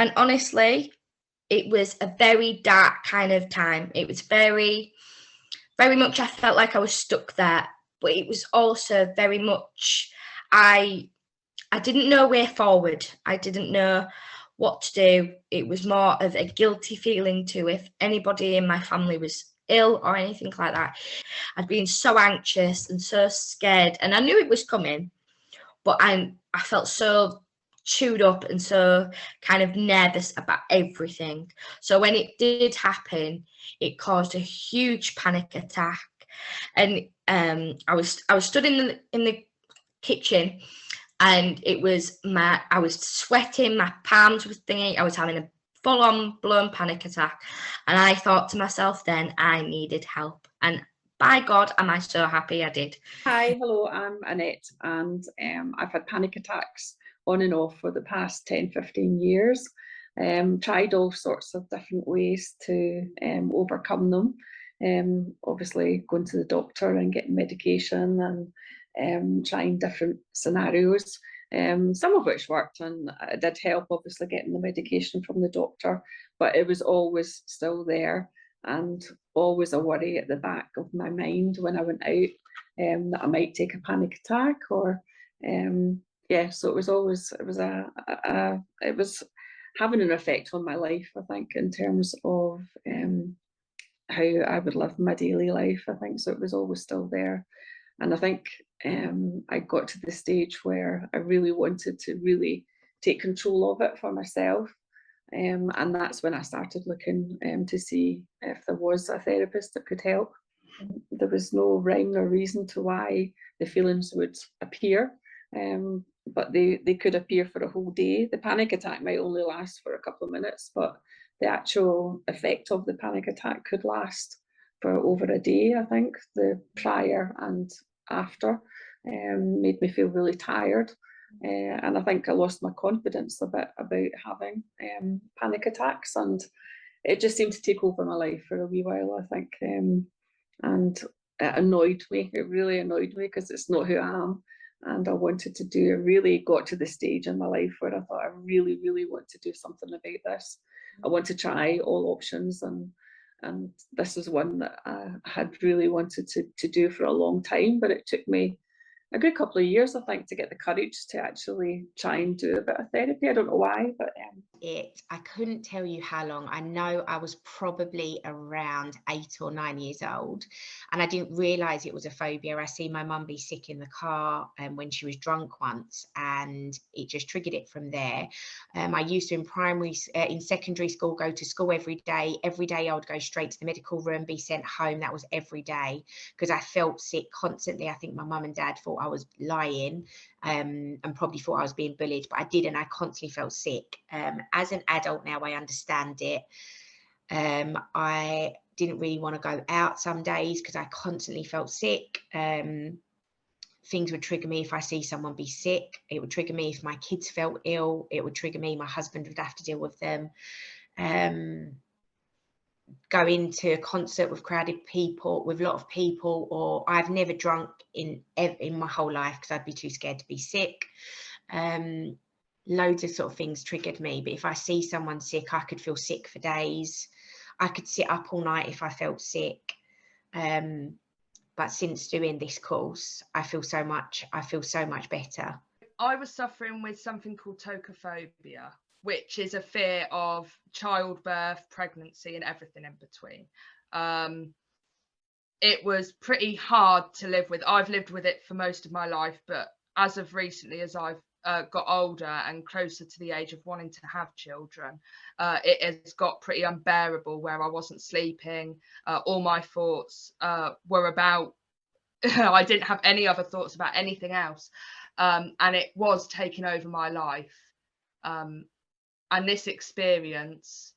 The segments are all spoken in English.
And honestly, it was a very dark kind of time. It was very, very much, I felt like I was stuck there. But it was also very much, I didn't know way forward. I didn't know what to do. It was more of a guilty feeling to if anybody in my family was ill or anything like that. I'd been so anxious and so scared, and I knew it was coming, but I felt so chewed up and so kind of nervous about everything. So when it did happen, it caused a huge panic attack, and I was stood in the kitchen, and I was sweating, my palms were stinging, I was having a full-on blown panic attack, and I thought to myself then I needed help, and by God, am I so happy I did. Hi, hello, I'm Annette, and I've had panic attacks on and off for the past 10-15 years. Tried all sorts of different ways to overcome them. Obviously going to the doctor and getting medication, and trying different scenarios, some of which worked, and it did help obviously getting the medication from the doctor, but it was always still there, and always a worry at the back of my mind when I went out, that I might take a panic attack, or yeah, so it was always, it was having an effect on my life, I think, in terms of how I would live my daily life, I think. So it was always still there, and I think I got to the stage where I really wanted to really take control of it for myself. And that's when I started looking to see if there was a therapist that could help. There was no rhyme or reason to why the feelings would appear, but they could appear for a whole day. The panic attack might only last for a couple of minutes, but the actual effect of the panic attack could last for over a day. I think the prior and after made me feel really tired. And I think I lost my confidence a bit about having panic attacks, and it just seemed to take over my life for a wee while, I think. And it annoyed me. It really annoyed me because it's not who I am. And I wanted to do, I really got to the stage in my life where I thought I really, really want to do something about this. I want to try all options, and this is one that I had really wanted to do for a long time, but it took me a good couple of years, I think, to get the courage to actually try and do a bit of therapy. I don't know why, but I couldn't tell you how long. I know I was probably around 8 or 9 years old, and I didn't realise it was a phobia. I see my mum be sick in the car when she was drunk once, and it just triggered it from there. I used to in secondary school, go to school every day. Every day I would go straight to the medical room, be sent home. That was every day because I felt sick constantly. I think my mum and dad thought I was lying, and probably thought I was being bullied, but I didn't. I constantly felt sick. As an adult now, I understand it. I didn't really want to go out some days because I constantly felt sick. Things would trigger me if I see someone be sick. It would trigger me if my kids felt ill. It would trigger me. My husband would have to deal with them. Go into a concert with crowded people, with a lot of people, or I've never drunk in my whole life because I'd be too scared to be sick. Loads of sort of things triggered me, but if I see someone sick, I could feel sick for days. I could sit up all night if I felt sick. But since doing this course, I feel so much better. I was suffering with something called tocophobia, which is a fear of childbirth, pregnancy, and everything in between. It was pretty hard to live with. I've lived with it for most of my life, but as of recently, as I've got older and closer to the age of wanting to have children, it has got pretty unbearable, where I wasn't sleeping. All my thoughts were about, I didn't have any other thoughts about anything else. And it was taking over my life. And this experience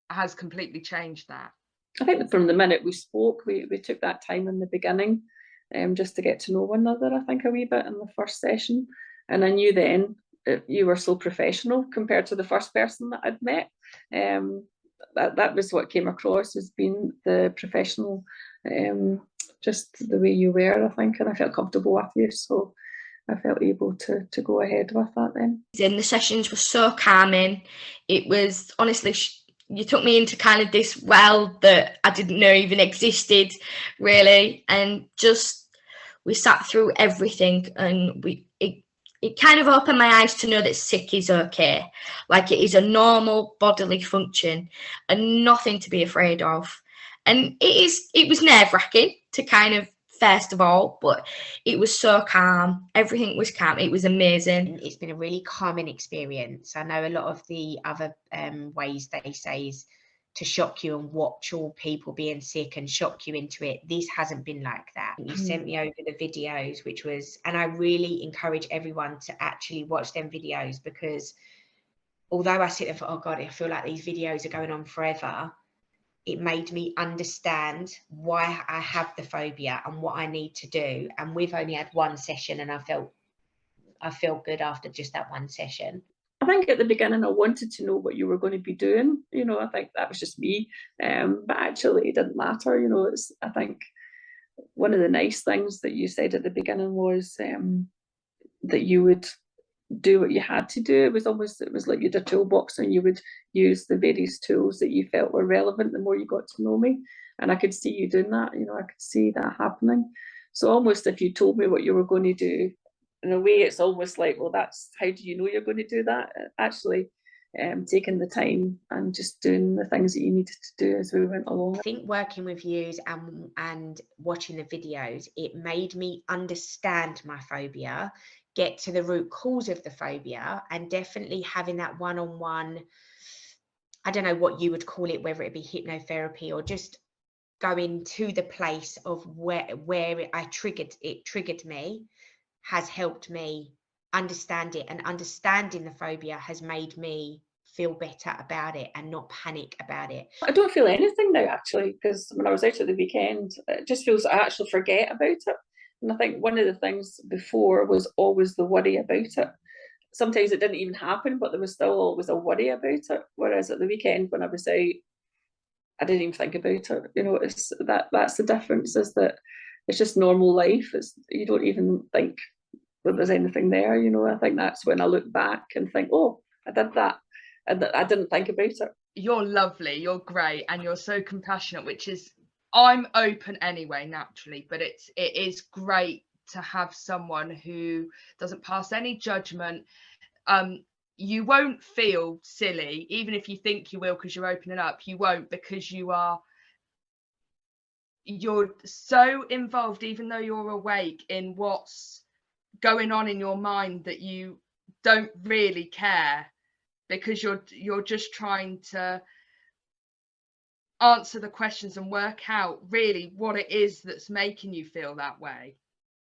has completely changed that. I think from the minute we spoke, we took that time in the beginning just to get to know one another, I think, a wee bit in the first session. And I knew then you were so professional compared to the first person that I'd met. That was what came across as being the professional, just the way you were, I think, and I felt comfortable with you. So I felt able to go ahead with that then. And the sessions were so calming. It was honestly, you took me into kind of this world that I didn't know even existed, really, and just we sat through everything, and it kind of opened my eyes to know that sick is okay, like it is a normal bodily function and nothing to be afraid of. And it was nerve-wracking to kind of, first of all, but it was so calm. Everything was calm. It was amazing. It's been a really calming experience. I know a lot of the other ways they say is to shock you and watch all people being sick and shock you into it. This hasn't been like that. You sent me over the videos, which was, and I really encourage everyone to actually watch them videos, because although I sit there for, oh God, I feel like these videos are going on forever, it made me understand why I have the phobia and what I need to do. And we've only had one session, and I felt good after just that one session. I think at the beginning I wanted to know what you were going to be doing. You know, I think that was just me, but actually it didn't matter. You know, I think one of the nice things that you said at the beginning was that you would do what you had to do. It was like you had a toolbox and you would use the various tools that you felt were relevant the more you got to know me. And I could see you doing that, you know, I could see that happening. So almost if you told me what you were going to do, in a way it's almost like, well, that's, how do you know you're going to do that? Actually taking the time and just doing the things that you needed to do as we went along. I think working with you and watching the videos, it made me understand my phobia, get to the root cause of the phobia, and definitely having that one-on-one, I don't know what you would call it, whether it be hypnotherapy or just going to the place of where it triggered me, has helped me understand it, and understanding the phobia has made me feel better about it and not panic about it. I don't feel anything now, actually, because when I was out at the weekend, it just feels I actually forget about it. And I think one of the things before was always the worry about it. Sometimes it didn't even happen, but there was still always a worry about it. Whereas at the weekend, when I was out, I didn't even think about it. You know, it's that's the difference, is that it's just normal life. You don't even think that there's anything there. You know, I think that's when I look back and think, oh, I did that. I didn't think about it. You're lovely, you're great, and you're so compassionate, which is, I'm open anyway naturally, but it is great to have someone who doesn't pass any judgment. You won't feel silly, even if you think you will, because you're opening up. You won't, because you're so involved, even though you're awake, in what's going on in your mind, that you don't really care, because you're just trying to answer the questions and work out really what it is that's making you feel that way.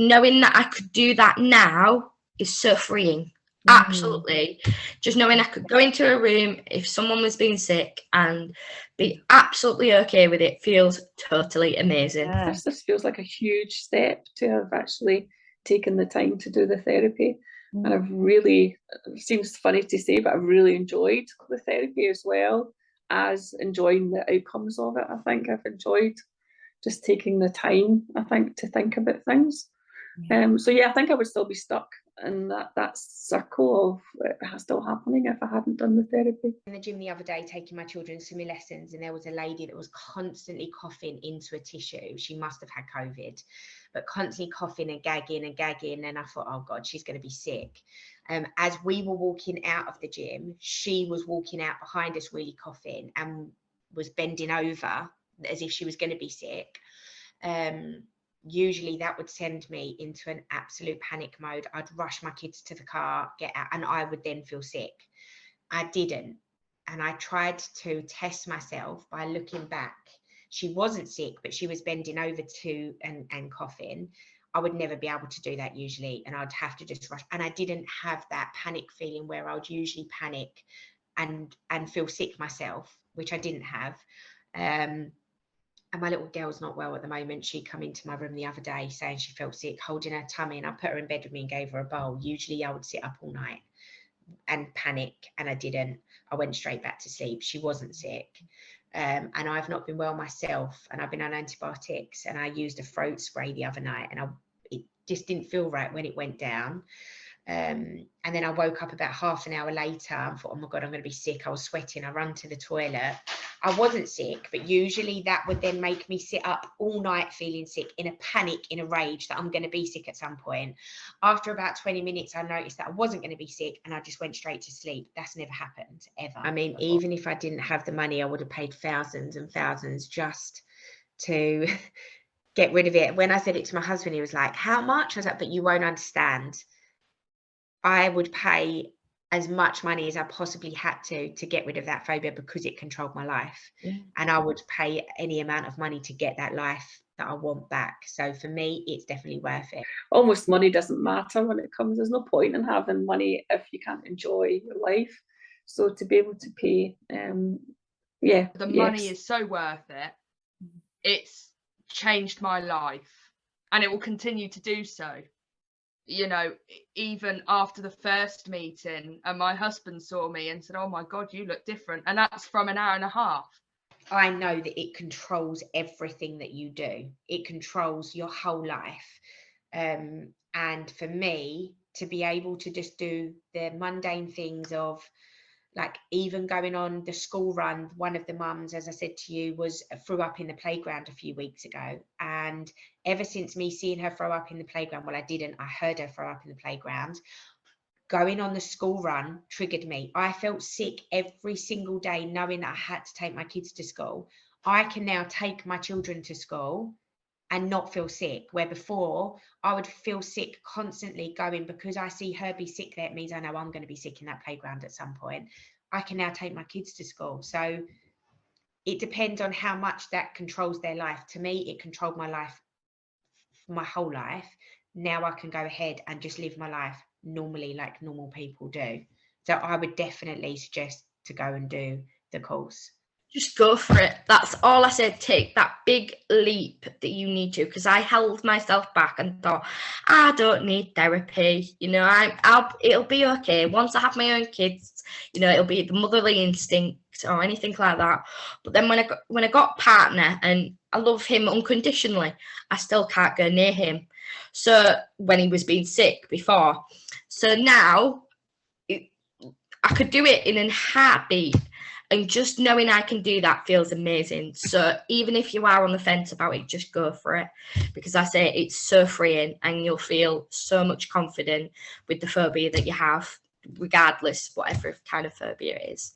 Knowing that I could do that now is so freeing. Absolutely. Just knowing I could go into a room if someone was being sick and be absolutely okay with it feels totally amazing. This feels like a huge step to have actually taken the time to do the therapy. And I've really, it seems funny to say, but I've really enjoyed the therapy as well as enjoying the outcomes of it. I think I've enjoyed just taking the time, I think, to think about things. So yeah, I think I would still be stuck in that circle of it still happening if I hadn't done the therapy. In the gym the other day, taking my children swimming lessons, and there was a lady that was constantly coughing into a tissue. She must have had COVID, but constantly coughing and gagging. And I thought, oh God, she's going to be sick. As we were walking out of the gym, she was walking out behind us really coughing and was bending over as if she was going to be sick. Usually that would send me into an absolute panic mode. I'd rush my kids to the car, get out, and I would then feel sick. I didn't. And I tried to test myself by looking back. She wasn't sick, but she was bending over and coughing. I would never be able to do that usually, and I'd have to just rush. And I didn't have that panic feeling where I would usually panic and feel sick myself, which I didn't have. And my little girl's not well at the moment. She come into my room the other day saying she felt sick, holding her tummy, and I put her in bed with me and gave her a bowl. Usually I would sit up all night and panic, and I didn't. I went straight back to sleep. She wasn't sick. And I've not been well myself, and I've been on antibiotics, and I used a throat spray the other night, and just didn't feel right when it went down. And then I woke up about half an hour later and thought, oh my God, I'm going to be sick. I was sweating. I ran to the toilet. I wasn't sick, but usually that would then make me sit up all night feeling sick, in a panic, in a rage that I'm going to be sick at some point. After about 20 minutes, I noticed that I wasn't going to be sick and I just went straight to sleep. That's never happened, ever. I mean, even if I didn't have the money, I would have paid thousands and thousands just to get rid of it. When I said it to my husband, he was like, how much? I was like, but you won't understand. I would pay as much money as I possibly had to get rid of that phobia, because it controlled my life. And I would pay any amount of money to get that life that I want back. So for me, it's definitely worth it. Almost money doesn't matter when it comes. There's no point in having money if you can't enjoy your life. So to be able to pay, the money is so worth it. It's changed my life, and it will continue to do so. You know, even after the first meeting, and my husband saw me and said, oh my God, you look different. And that's from an hour and a half. I know that it controls everything that you do. It controls your whole life. And for me, to be able to just do the mundane things of, like, even going on the school run, one of the mums, as I said to you, threw up in the playground a few weeks ago. And ever since me seeing her throw up in the playground, well, I didn't, I heard her throw up in the playground. Going on the school run triggered me. I felt sick every single day knowing that I had to take my kids to school. I can now take my children to school and not feel sick, where before I would feel sick constantly going, because I see her be sick there, it means I know I'm going to be sick in that playground at some point. I can now take my kids to school. So it depends on how much that controls their life. To me, it controlled my life, my whole life. Now I can go ahead and just live my life normally, like normal people do. So I would definitely suggest to go and do the course. Just go for it. That's all I said. Take that big leap that you need to, because I held myself back and thought, I don't need therapy. You know, it'll be okay. Once I have my own kids, you know, it'll be the motherly instinct or anything like that. But then when I got a partner, and I love him unconditionally, I still can't go near him. So when he was being sick before, so now I could do it in a heartbeat. And just knowing I can do that feels amazing. So even if you are on the fence about it, just go for it. Because I say it's so freeing, and you'll feel so much confident with the phobia that you have, regardless whatever kind of phobia it is.